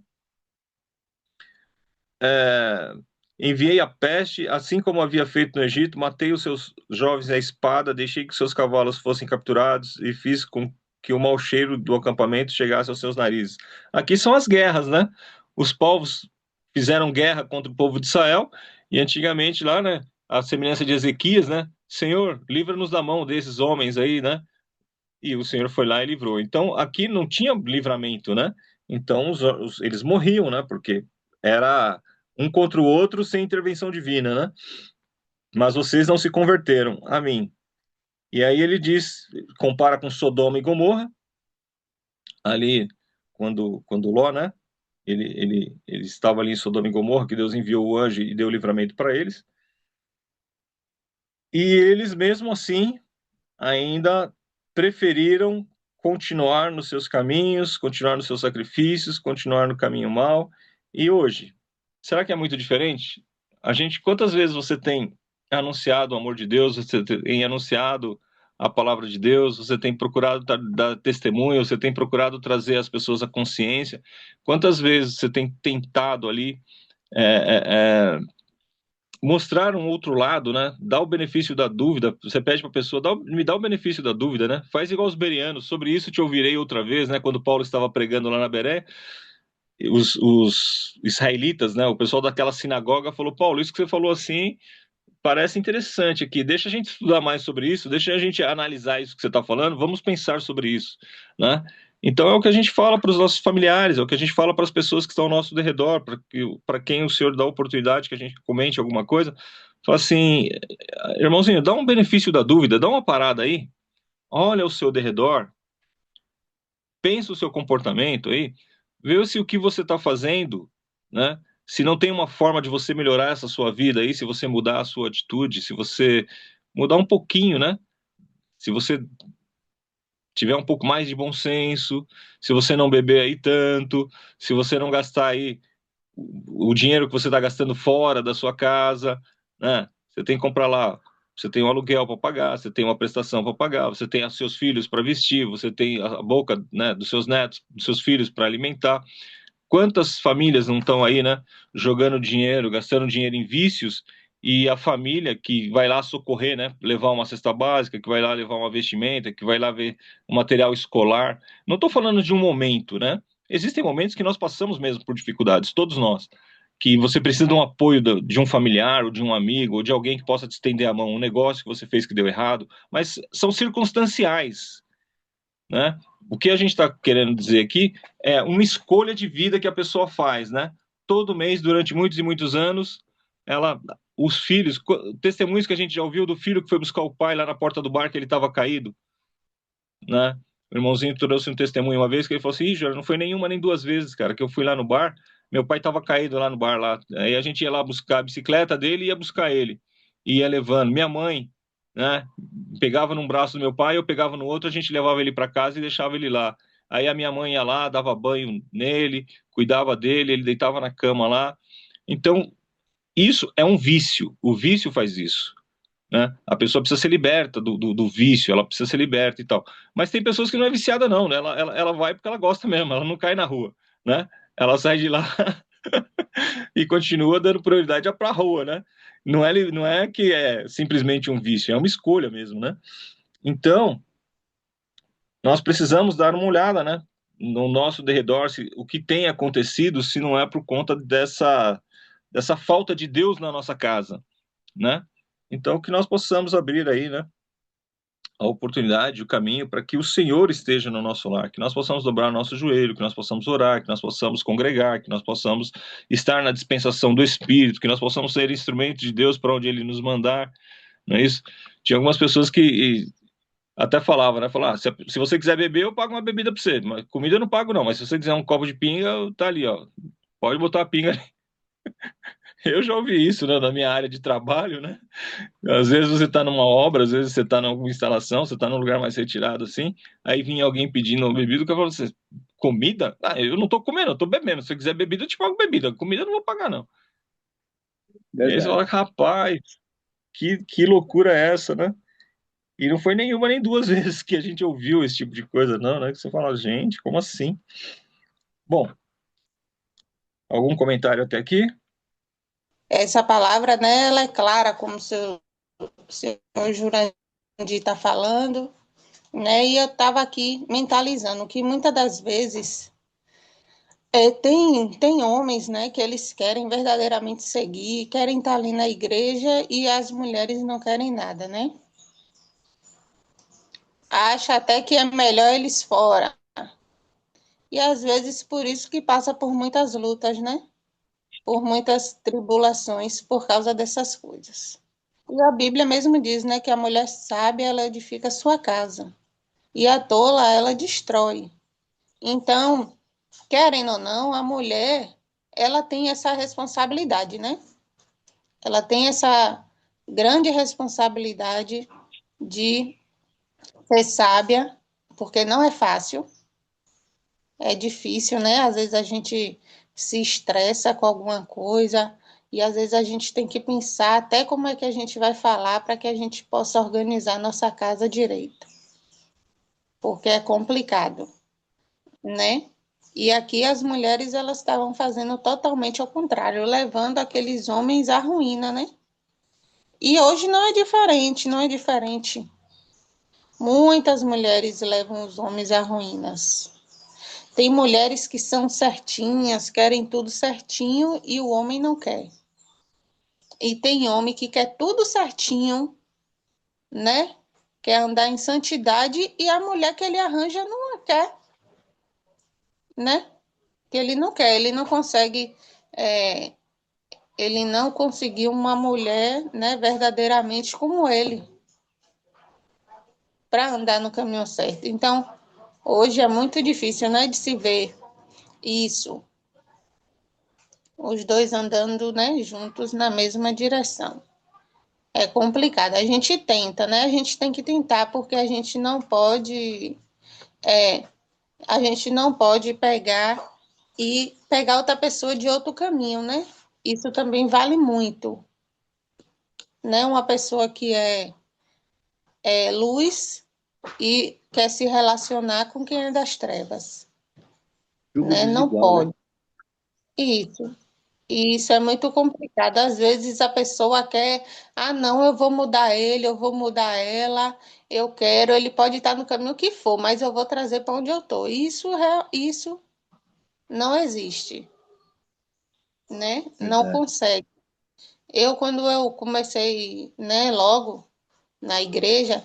Enviei a peste, assim como havia feito no Egito, matei os seus jovens à espada, deixei que seus cavalos fossem capturados e fiz com que o mau cheiro do acampamento chegasse aos seus narizes. Aqui são as guerras, né? Os povos fizeram guerra contra o povo de Israel e antigamente lá, né, a semelhança de Ezequias, né? Senhor, livra-nos da mão desses homens aí, né? E o Senhor foi lá e livrou. Então, aqui não tinha livramento, né? Então, eles morriam, né? Porque era um contra o outro sem intervenção divina, né? Mas vocês não se converteram a mim. E aí ele diz, compara com Sodoma e Gomorra, ali, quando Ló, né? Ele estava ali em Sodoma e Gomorra, que Deus enviou o anjo e deu livramento para eles. E eles, mesmo assim, ainda preferiram continuar nos seus caminhos, continuar nos seus sacrifícios, continuar no caminho mau. E hoje, será que é muito diferente? Quantas vezes você tem anunciado o amor de Deus, você tem anunciado a palavra de Deus, você tem procurado dar testemunho, você tem procurado trazer as pessoas à consciência? Quantas vezes você tem tentado ali é, é, mostrar um outro lado, né? Dar o benefício da dúvida. Você pede para a pessoa, me dá o benefício da dúvida, né? Faz igual os bereanos. Sobre isso te ouvirei outra vez, né? Quando Paulo estava pregando lá na Beré, os israelitas, né? O pessoal daquela sinagoga falou: Paulo, isso que você falou assim parece interessante aqui. Deixa a gente estudar mais sobre isso. Deixa a gente analisar isso que você está falando. Vamos pensar sobre isso, né? Então é o que a gente fala para os nossos familiares, é o que a gente fala para as pessoas que estão ao nosso derredor, para quem o Senhor dá a oportunidade que a gente comente alguma coisa. Fala assim, irmãozinho, dá um benefício da dúvida, dá uma parada aí, olha ao seu derredor, pensa o seu comportamento aí, vê se o que você está fazendo, né? Se não tem uma forma de você melhorar essa sua vida aí, se você mudar a sua atitude, se você mudar um pouquinho, né? Se você tiver um pouco mais de bom senso, se você não beber aí tanto, se você não gastar aí o dinheiro que você está gastando fora da sua casa, né? Você tem que comprar lá, você tem um aluguel para pagar, você tem uma prestação para pagar, você tem os seus filhos para vestir, você tem a boca, né, dos seus netos, dos seus filhos para alimentar. Quantas famílias não estão aí, né, jogando dinheiro, gastando dinheiro em vícios, e a família que vai lá socorrer, né, levar uma cesta básica, que vai lá levar uma vestimenta, que vai lá ver um material escolar. Não estou falando de um momento, né? Existem momentos que nós passamos mesmo por dificuldades, todos nós, que você precisa de um apoio de um familiar, ou de um amigo, ou de alguém que possa te estender a mão, um negócio que você fez que deu errado, mas são circunstanciais, né? O que a gente está querendo dizer aqui é uma escolha de vida que a pessoa faz, né? Todo mês, durante muitos e muitos anos, os filhos, testemunhos que a gente já ouviu do filho que foi buscar o pai lá na porta do bar que ele estava caído, né? O irmãozinho trouxe um testemunho uma vez que ele falou assim: Ih, Jorge, não foi nenhuma nem duas vezes, cara, que eu fui lá no bar, meu pai estava caído lá no bar lá. Aí a gente ia lá buscar a bicicleta dele e ia buscar ele. E ia levando. Minha mãe, né? Pegava num braço do meu pai, eu pegava no outro, a gente levava ele para casa e deixava ele lá. Aí a minha mãe ia lá, dava banho nele, cuidava dele, ele deitava na cama lá. Então, isso é um vício. O vício faz isso, né? A pessoa precisa ser liberta do vício, ela precisa ser liberta e tal. Mas tem pessoas que não é viciada, não, né? Ela vai porque ela gosta mesmo, ela não cai na rua, né? Ela sai de lá e continua dando prioridade para a rua, né? Não é que é simplesmente um vício, é uma escolha mesmo, né? Então, nós precisamos dar uma olhada, né? No nosso derredor, o que tem acontecido, se não é por conta dessa falta de Deus na nossa casa, né? Então, que nós possamos abrir aí, né, a oportunidade, o caminho para que o Senhor esteja no nosso lar, que nós possamos dobrar nosso joelho, que nós possamos orar, que nós possamos congregar, que nós possamos estar na dispensação do Espírito, que nós possamos ser instrumentos de Deus para onde Ele nos mandar, não é isso? Tinha algumas pessoas que até falavam, né? Falavam, se você quiser beber, eu pago uma bebida para você, mas comida eu não pago não, mas se você quiser um copo de pinga, tá ali, ó, pode botar a pinga ali. Eu já ouvi isso, né, na minha área de trabalho, né? Às vezes você está numa obra, às vezes você está em alguma instalação, você está num lugar mais retirado assim, aí vinha alguém pedindo uma bebida, que eu falo assim, comida? Ah, eu não estou comendo, eu estou bebendo. Se você quiser bebida, eu te pago bebida. Comida eu não vou pagar, não. E aí você fala, Verdade. rapaz, que loucura é essa, né? E não foi nenhuma nem duas vezes que a gente ouviu esse tipo de coisa, não, né? Que você fala, gente, como assim? Bom, algum comentário até aqui? Essa palavra, né, ela é clara, como o senhor Jurandir está falando, né? E eu estava aqui mentalizando que muitas das vezes tem homens, né, que eles querem verdadeiramente seguir, querem estar ali na igreja e as mulheres não querem nada, né? Acha até que é melhor eles fora. E às vezes por isso que passa por muitas lutas, né? Por muitas tribulações por causa dessas coisas. E a Bíblia mesmo diz, né, que a mulher sábia ela edifica sua casa e a tola ela destrói. Então, querendo ou não, a mulher ela tem essa responsabilidade, né? Ela tem essa grande responsabilidade de ser sábia, porque não é fácil, é difícil, né? Às vezes a gente se estressa com alguma coisa e às vezes a gente tem que pensar até como é que a gente vai falar para que a gente possa organizar nossa casa direito, porque é complicado, né? E aqui as mulheres elas estavam fazendo totalmente ao contrário, levando aqueles homens à ruína, né? E hoje não é diferente, não é diferente. Muitas mulheres levam os homens a ruínas. Tem mulheres que são certinhas, querem tudo certinho e o homem não quer. E tem homem que quer tudo certinho, né? Quer andar em santidade e a mulher que ele arranja não a quer, né? Que ele não quer, ele não consegue, é, ele não conseguiu uma mulher, né, verdadeiramente como ele, para andar no caminho certo. Então, hoje é muito difícil, né, de se ver isso, os dois andando, né, juntos na mesma direção. É complicado. A gente tenta, né? A gente tem que tentar porque é, a gente não pode pegar outra pessoa de outro caminho, né? Isso também vale muito, né? Uma pessoa que é luz e quer se relacionar com quem é das trevas, Julgo né? Não desigual, né? pode. Isso. E isso é muito complicado. Às vezes a pessoa quer, ah, não, eu vou mudar ele, eu vou mudar ela, eu quero, ele pode estar no caminho que for, mas eu vou trazer para onde eu estou. Isso não existe, né? Não Verdade. consegue. Quando eu comecei, né, logo na igreja,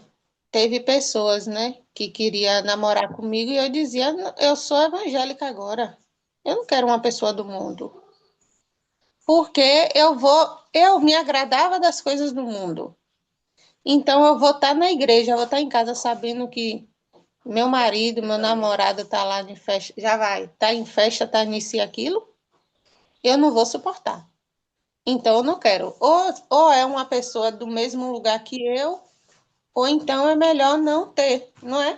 teve pessoas, né, que queria namorar comigo e eu dizia, eu sou evangélica agora. Eu não quero uma pessoa do mundo. Porque eu me agradava das coisas do mundo. Então eu vou estar na igreja, eu vou estar em casa sabendo que meu marido, meu namorado está lá em festa, já vai, está em festa, está nisso e aquilo, eu não vou suportar. Então eu não quero. Ou é uma pessoa do mesmo lugar que eu, ou então é melhor não ter, não é?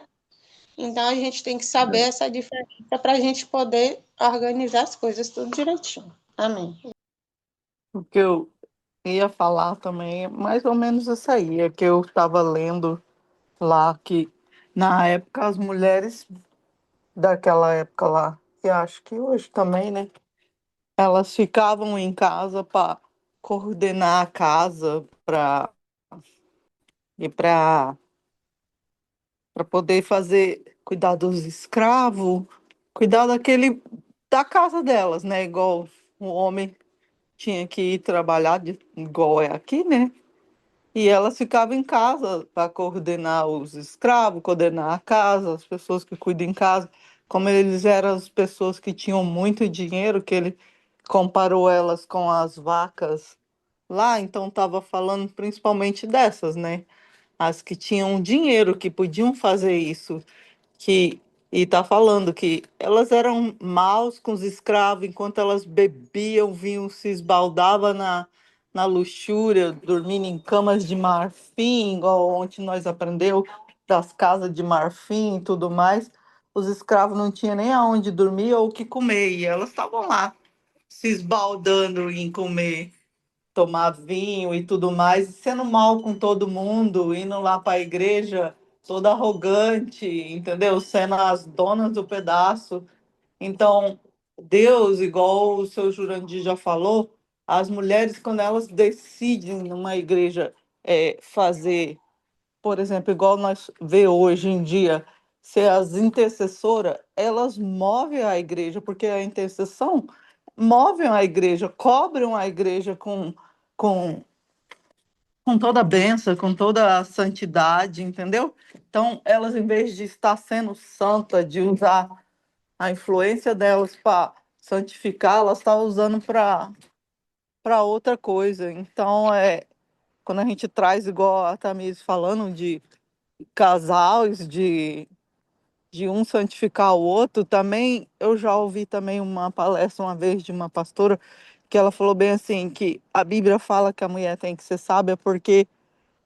Então a gente tem que saber Verdade. essa diferença para a gente poder organizar as coisas tudo direitinho. Amém. O que eu ia falar também é mais ou menos isso aí, é que eu estava lendo lá que na época as mulheres daquela época lá, e acho que hoje também, né? Elas ficavam em casa para coordenar a casa para poder fazer cuidar dos escravos, cuidar da casa delas, né? Igual o homem tinha que ir trabalhar igual é aqui, né? E elas ficavam em casa para coordenar os escravos, coordenar a casa, as pessoas que cuidam em casa. Como eles eram as pessoas que tinham muito dinheiro, que ele comparou elas com as vacas lá, então estava falando principalmente dessas, né? As que tinham dinheiro, que podiam fazer isso que e está falando que elas eram maus com os escravos, enquanto elas bebiam vinho, se esbaldavam na luxúria, dormindo em camas de marfim, igual ontem nós aprendeu das casas de marfim e tudo mais. Os escravos não tinham nem aonde dormir ou o que comer, e elas estavam lá se esbaldando em comer. tomar vinho e tudo mais, sendo mal com todo mundo, indo lá para a igreja toda arrogante, entendeu? Sendo as donas do pedaço. Então, Deus, igual o seu Jurandir já falou, as mulheres, quando elas decidem numa igreja fazer, por exemplo, igual nós vê hoje em dia, ser as intercessoras, elas movem a igreja, porque a intercessão movem a igreja, cobrem a igreja com, com toda a bênção, com toda a santidade, entendeu? Então, elas, em vez de estar sendo santa, de usar a influência delas para santificar, elas estão usando para outra coisa. Então, quando a gente traz, igual a Tamires falando, de casais, de um santificar o outro, também eu já ouvi também uma palestra uma vez de uma pastora que ela falou bem assim, que a Bíblia fala que a mulher tem que ser sábia porque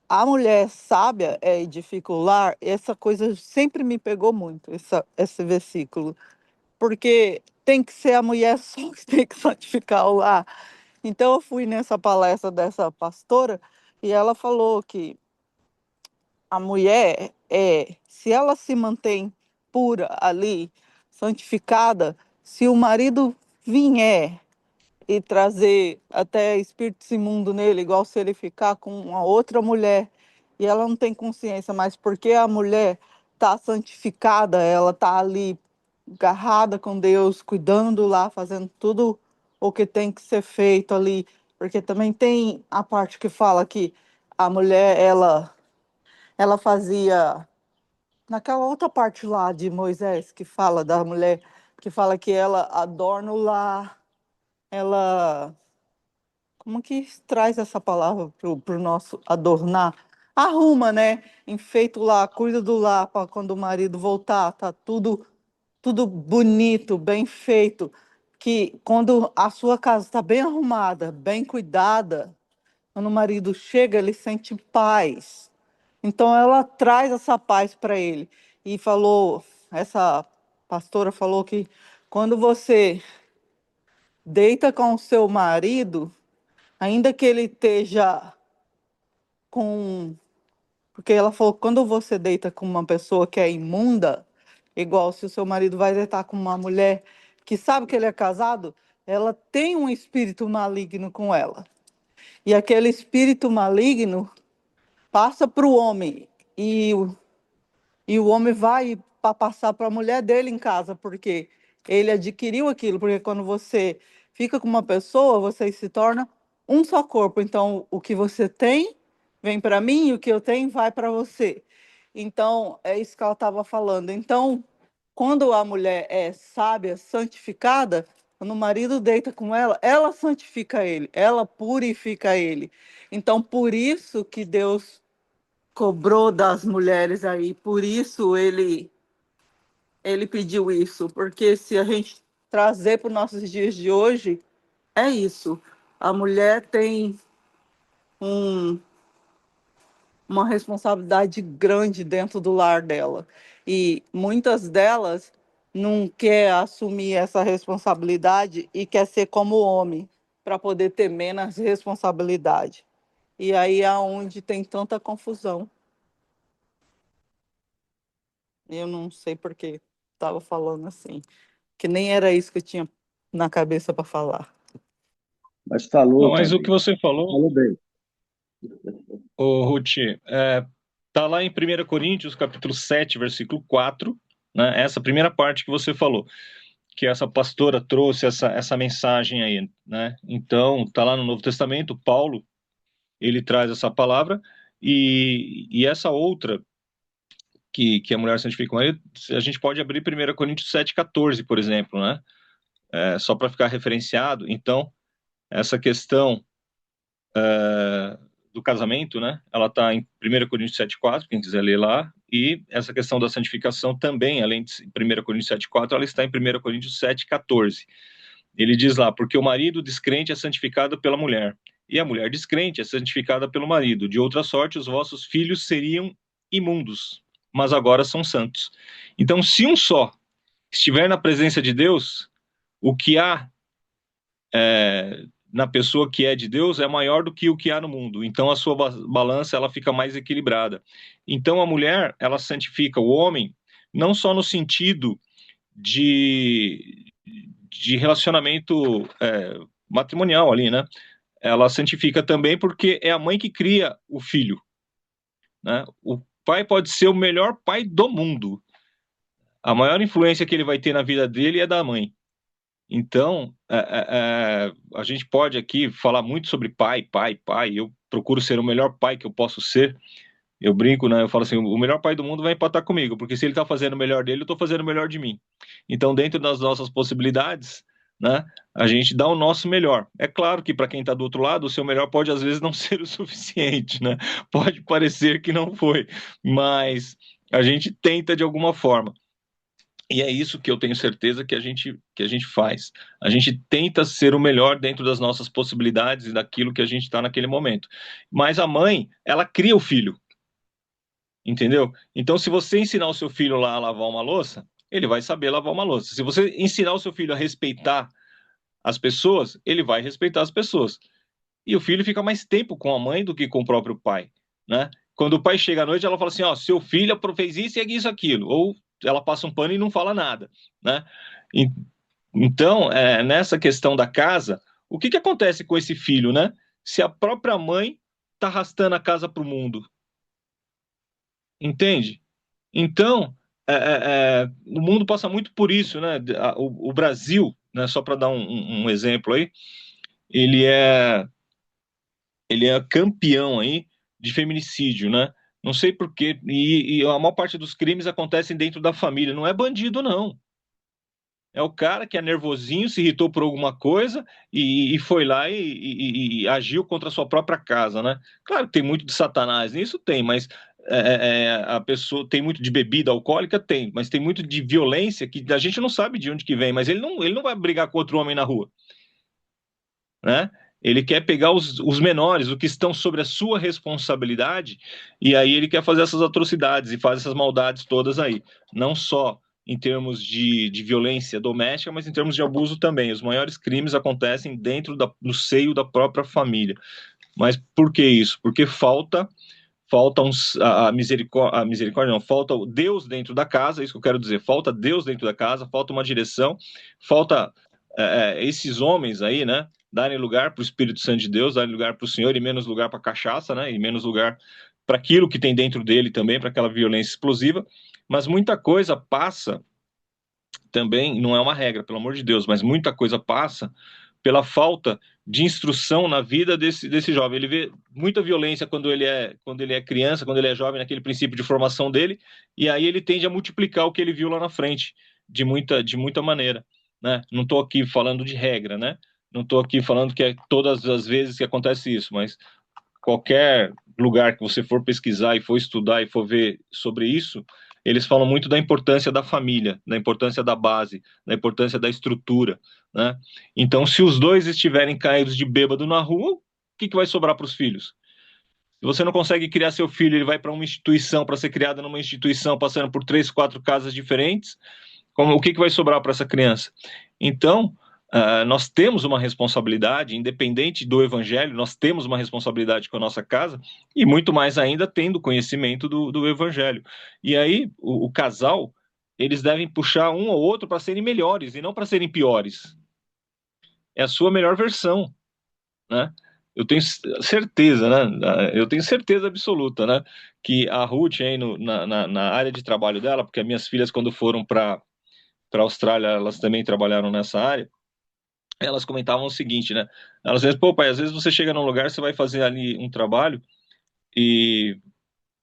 a mulher sábia edifica o lar. Essa coisa sempre me pegou muito, esse versículo, porque tem que ser a mulher só que tem que santificar o lar. Então eu fui nessa palestra dessa pastora e ela falou que a mulher, se ela se mantém pura ali, santificada, se o marido vier e trazer até espíritos imundos nele, igual se ele ficar com uma outra mulher, e ela não tem consciência, mas porque a mulher está santificada, ela está ali agarrada com Deus, cuidando lá, fazendo tudo o que tem que ser feito ali, porque também tem a parte que fala que a mulher, ela fazia naquela outra parte lá de Moisés que fala da mulher, que fala que ela adorna o lar, ela, como que traz essa palavra para o nosso adornar? Arruma, né? Enfeita o lar, cuida do lar para quando o marido voltar, tá tudo bonito, bem feito, que quando a sua casa está bem arrumada, bem cuidada, quando o marido chega, ele sente paz. Então ela traz essa paz para ele. E falou, essa pastora falou que quando você deita com o seu marido, ainda que ele esteja com. Porque ela falou que quando você deita com uma pessoa que é imunda, igual se o seu marido vai deitar com uma mulher que sabe que ele é casado, ela tem um espírito maligno com ela. E aquele espírito maligno passa para o homem. E o homem vai para passar para a mulher dele em casa, porque ele adquiriu aquilo. Porque quando você fica com uma pessoa, vocês se tornam um só corpo. Então, o que você tem vem para mim e o que eu tenho vai para você. Então, é isso que ela estava falando. Então, quando a mulher é sábia, santificada, quando o marido deita com ela santifica ele, ela purifica ele. Então, por isso que Deus cobrou das mulheres aí, por isso ele pediu isso, porque se a gente trazer para os nossos dias de hoje, é isso. A mulher tem um, uma responsabilidade grande dentro do lar dela. E muitas delas não quer assumir essa responsabilidade e quer ser como homem, para poder ter menos responsabilidade. E aí é onde tem tanta confusão. Eu não sei por que estava falando assim, que nem era isso que eu tinha na cabeça para falar. Mas falou Não, mas o que também. você falou, Falou bem. Ruth, tá lá em 1 Coríntios, capítulo 7, versículo 4, né? Essa primeira parte que você falou, que essa pastora trouxe essa mensagem aí, né? Então, tá lá no Novo Testamento, Paulo, ele traz essa palavra, e essa outra, que a mulher santifica com ele, a gente pode abrir 1 Coríntios 7,14, por exemplo, né? Só para ficar referenciado. Então, essa questão do casamento, né? Ela está em 1 Coríntios 7,4, quem quiser ler lá, e essa questão da santificação também, além de 1 Coríntios 7,4, ela está em 1 Coríntios 7,14. Ele diz lá, porque o marido descrente é santificado pela mulher, e a mulher descrente é santificada pelo marido. De outra sorte, os vossos filhos seriam imundos, mas agora são santos. Então, se um só estiver na presença de Deus, o que há na pessoa que é de Deus é maior do que o que há no mundo. Então a sua balança ela fica mais equilibrada. Então a mulher, ela santifica o homem não só no sentido de relacionamento matrimonial ali, né? Ela santifica também porque é a mãe que cria o filho, né? O pai pode ser o melhor pai do mundo. A maior influência que ele vai ter na vida dele é da mãe. Então, a gente pode aqui falar muito sobre pai. Eu procuro ser o melhor pai que eu posso ser. Eu brinco, né? Eu falo assim, o melhor pai do mundo vai empatar comigo, porque se ele está fazendo o melhor dele, eu estou fazendo o melhor de mim. Então, dentro das nossas possibilidades, né, a gente dá o nosso melhor. É claro que para quem está do outro lado, o seu melhor pode às vezes não ser o suficiente, né? Pode parecer que não foi, mas a gente tenta de alguma forma. E é isso que eu tenho certeza que a gente faz. A gente tenta ser o melhor dentro das nossas possibilidades e daquilo que a gente está naquele momento. Mas a mãe, ela cria o filho. Entendeu? Então, se você ensinar o seu filho lá a lavar uma louça, ele vai saber lavar uma louça. Se você ensinar o seu filho a respeitar as pessoas, ele vai respeitar as pessoas. E o filho fica mais tempo com a mãe do que com o próprio pai, né? Quando o pai chega à noite, ela fala assim, ó, seu filho fez isso e isso, aquilo. Ou ela passa um pano e não fala nada, né? Então, nessa questão da casa, o que acontece com esse filho, né? Se a própria mãe está arrastando a casa para o mundo, entende? Então, o mundo passa muito por isso, né? O Brasil, né, só para dar um exemplo aí, ele é campeão aí de feminicídio, né? Não sei por quê, e a maior parte dos crimes acontecem dentro da família, não é bandido, não. É o cara que é nervosinho, se irritou por alguma coisa e foi lá e agiu contra a sua própria casa, né? Claro que tem muito de Satanás nisso, tem, mas a pessoa tem muito de bebida alcoólica, tem, mas tem muito de violência que a gente não sabe de onde que vem, mas ele não vai brigar com outro homem na rua, né? Ele quer pegar os menores, o que estão sobre a sua responsabilidade, e aí ele quer fazer essas atrocidades e faz essas maldades todas aí. Não só em termos de violência doméstica, mas em termos de abuso também. Os maiores crimes acontecem dentro do seio da própria família. Mas por que isso? Porque falta a misericórdia não, falta o Deus dentro da casa, é isso que eu quero dizer, falta Deus dentro da casa, falta uma direção, falta esses homens aí, né, darem lugar para o Espírito Santo de Deus, darem lugar para o Senhor e menos lugar para a cachaça, né, e menos lugar para aquilo que tem dentro dele também, para aquela violência explosiva, mas muita coisa passa também, não é uma regra, pelo amor de Deus, mas muita coisa passa pela falta de instrução na vida desse jovem. Ele vê muita violência quando ele é criança, quando ele é jovem, naquele princípio de formação dele, e aí ele tende a multiplicar o que ele viu lá na frente, de muita maneira, né? Não estou aqui falando de regra, né? Não estou aqui falando que é todas as vezes que acontece isso, mas qualquer lugar que você for pesquisar e for estudar e for ver sobre isso, eles falam muito da importância da família, da importância da base, da importância da estrutura, né? Então, se os dois estiverem caídos de bêbado na rua, o que vai sobrar para os filhos? Se você não consegue criar seu filho, ele vai para uma instituição, para ser criado numa instituição, passando por 3, 4 casas diferentes, o que vai sobrar para essa criança? Então, nós temos uma responsabilidade, independente do evangelho, nós temos uma responsabilidade com a nossa casa, e muito mais ainda tendo conhecimento do evangelho. E aí, o casal, eles devem puxar um ou outro para serem melhores, e não para serem piores. É a sua melhor versão, né? Eu tenho certeza, né? Eu tenho certeza absoluta, né? Que a Ruth, aí na área de trabalho dela, porque as minhas filhas, quando foram para a Austrália, elas também trabalharam nessa área, elas comentavam o seguinte, né? Elas diziam, pô, pai, às vezes você chega num lugar, você vai fazer ali um trabalho e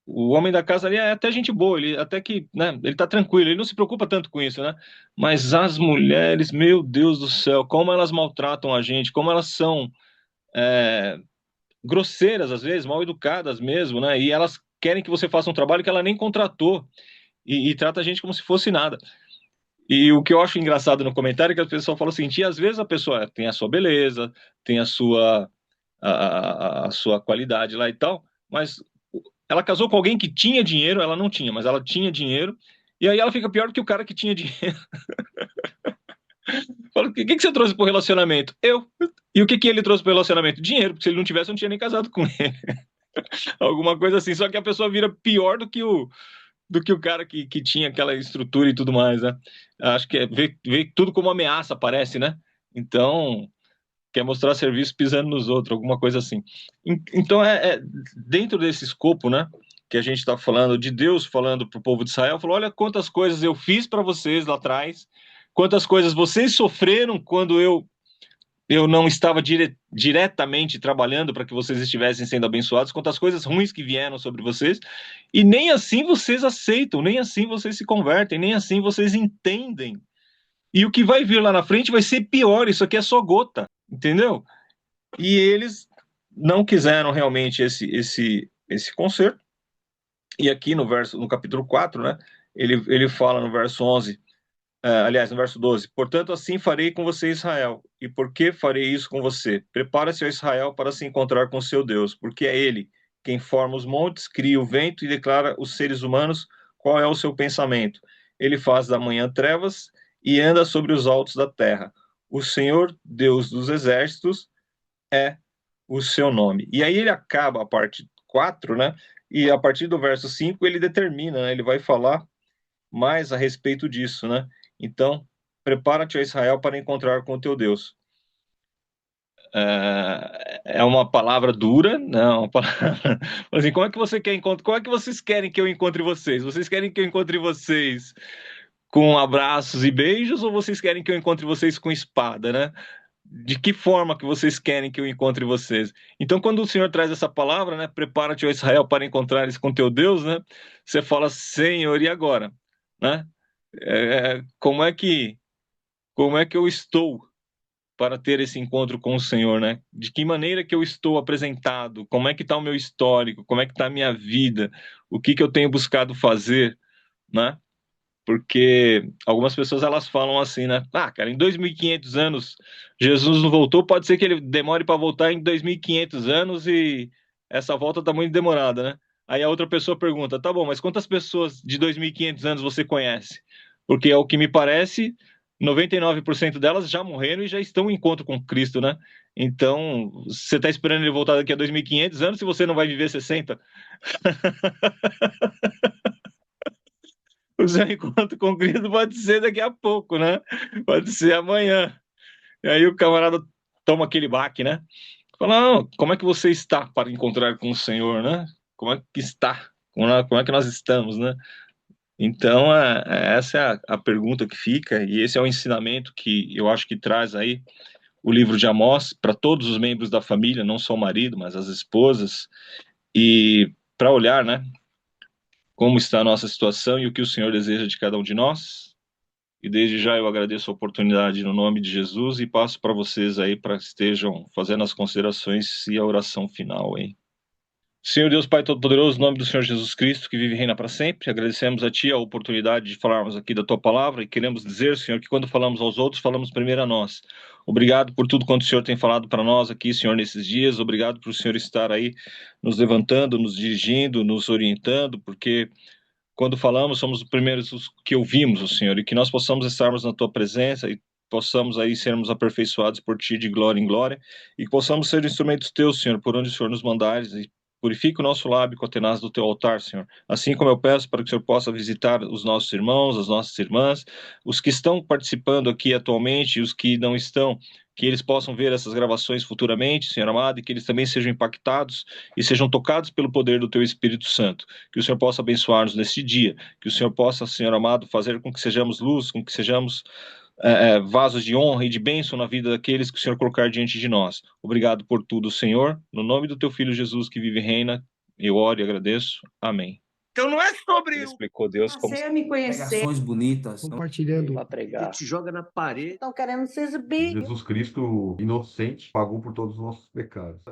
o homem da casa ali é até gente boa, ele até que, né, ele tá tranquilo, ele não se preocupa tanto com isso, né? Mas as mulheres, meu Deus do céu, como elas maltratam a gente, como elas são grosseiras às vezes, mal educadas mesmo, né? E elas querem que você faça um trabalho que ela nem contratou e trata a gente como se fosse nada. E o que eu acho engraçado no comentário é que a pessoa fala assim, às vezes a pessoa tem a sua beleza, tem a sua qualidade lá e tal, mas ela casou com alguém que tinha dinheiro, ela não tinha, mas ela tinha dinheiro, e aí ela fica pior do que o cara que tinha dinheiro. Fala, o que você trouxe pro relacionamento? Eu. E o que que ele trouxe para o relacionamento? Dinheiro, porque se ele não tivesse, eu não tinha nem casado com ele. Alguma coisa assim. Só que a pessoa vira pior do que o cara que tinha aquela estrutura e tudo mais, né? Acho que vê tudo como ameaça, parece, né? Então, quer mostrar serviço pisando nos outros, alguma coisa assim. Então, dentro desse escopo, né? Que a gente está falando de Deus falando para o povo de Israel, falou: olha quantas coisas eu fiz para vocês lá atrás, quantas coisas vocês sofreram quando eu não estava diretamente trabalhando para que vocês estivessem sendo abençoados, quantas coisas ruins que vieram sobre vocês, e nem assim vocês aceitam, nem assim vocês se convertem, nem assim vocês entendem. E o que vai vir lá na frente vai ser pior, isso aqui é só gota, entendeu? E eles não quiseram realmente esse conserto. E aqui no capítulo 4, né, ele fala no verso 11, aliás, no verso 12: portanto, assim farei com você, Israel. E por que farei isso com você? Prepara-se, ó Israel, para se encontrar com seu Deus, porque é ele quem forma os montes, cria o vento e declara os seres humanos qual é o seu pensamento. Ele faz da manhã trevas e anda sobre os altos da terra. O Senhor, Deus dos exércitos, é o seu nome. E aí ele acaba a parte 4, né? E a partir do verso 5 ele determina, né? Ele vai falar mais a respeito disso, né? Então, prepara-te, ó Israel, para encontrar com o teu Deus. É uma palavra dura, não, uma palavra... assim, como é que você quer encontrar? Como é que vocês querem que eu encontre vocês? Vocês querem que eu encontre vocês com abraços e beijos, ou vocês querem que eu encontre vocês com espada, né? De que forma que vocês querem que eu encontre vocês? Então, quando o Senhor traz essa palavra, né? Prepara-te, ó Israel, para encontrares com teu Deus, né? Você fala: Senhor, e agora? Né? Como é que eu estou para ter esse encontro com o Senhor, né? De que maneira que eu estou apresentado? Como é que está o meu histórico? Como é que está a minha vida? O que que eu tenho buscado fazer, né? Porque algumas pessoas elas falam assim, né? Ah, cara, em 2.500 anos Jesus não voltou, pode ser que ele demore para voltar em 2.500 anos e essa volta tá muito demorada, né? Aí a outra pessoa pergunta: tá bom, mas quantas pessoas de 2.500 anos você conhece? Porque ao que me parece, 99% delas já morreram e já estão em encontro com Cristo, né? Então, você está esperando ele voltar daqui a 2.500 anos se você não vai viver 60? O seu encontro com Cristo pode ser daqui a pouco, né? Pode ser amanhã. E aí o camarada toma aquele baque, né? Fala: não, como é que você está para encontrar com o Senhor, né? Como é que está? Como é que nós estamos, né? Então, essa é a pergunta que fica, e esse é o ensinamento que eu acho que traz aí o livro de Amós para todos os membros da família, não só o marido, mas as esposas, e para olhar, né, como está a nossa situação e o que o Senhor deseja de cada um de nós. E desde já eu agradeço a oportunidade no nome de Jesus e passo para vocês aí para que estejam fazendo as considerações e a oração final, hein? Senhor Deus Pai Todo-Poderoso, em nome do Senhor Jesus Cristo, que vive e reina para sempre, agradecemos a Ti a oportunidade de falarmos aqui da Tua palavra e queremos dizer, Senhor, que quando falamos aos outros, falamos primeiro a nós. Obrigado por tudo quanto o Senhor tem falado para nós aqui, Senhor, nesses dias. Obrigado por o Senhor estar aí nos levantando, nos dirigindo, nos orientando, porque quando falamos, somos os primeiros que ouvimos o Senhor, e que nós possamos estarmos na Tua presença e possamos aí sermos aperfeiçoados por Ti de glória em glória, e que possamos ser instrumentos Teus, Senhor, por onde o Senhor nos mandares, e purifique o nosso lábio com a tenaz do Teu altar, Senhor. Assim como eu peço para que o Senhor possa visitar os nossos irmãos, as nossas irmãs, os que estão participando aqui atualmente e os que não estão, que eles possam ver essas gravações futuramente, Senhor amado, e que eles também sejam impactados e sejam tocados pelo poder do Teu Espírito Santo. Que o Senhor possa abençoar-nos neste dia, que o Senhor possa, Senhor amado, fazer com que sejamos luz, com que sejamos vasos de honra e de bênção na vida daqueles que o Senhor colocar diante de nós. Obrigado por tudo, Senhor. No nome do Teu Filho Jesus, que vive e reina, eu oro e agradeço. Amém. Então não é sobre Ele explicou Deus como... Você me conhecer. pregações bonitas, Compartilhando. Para pregar. Te joga na parede. Estão querendo se exibir. Jesus Cristo, inocente, pagou por todos os nossos pecados.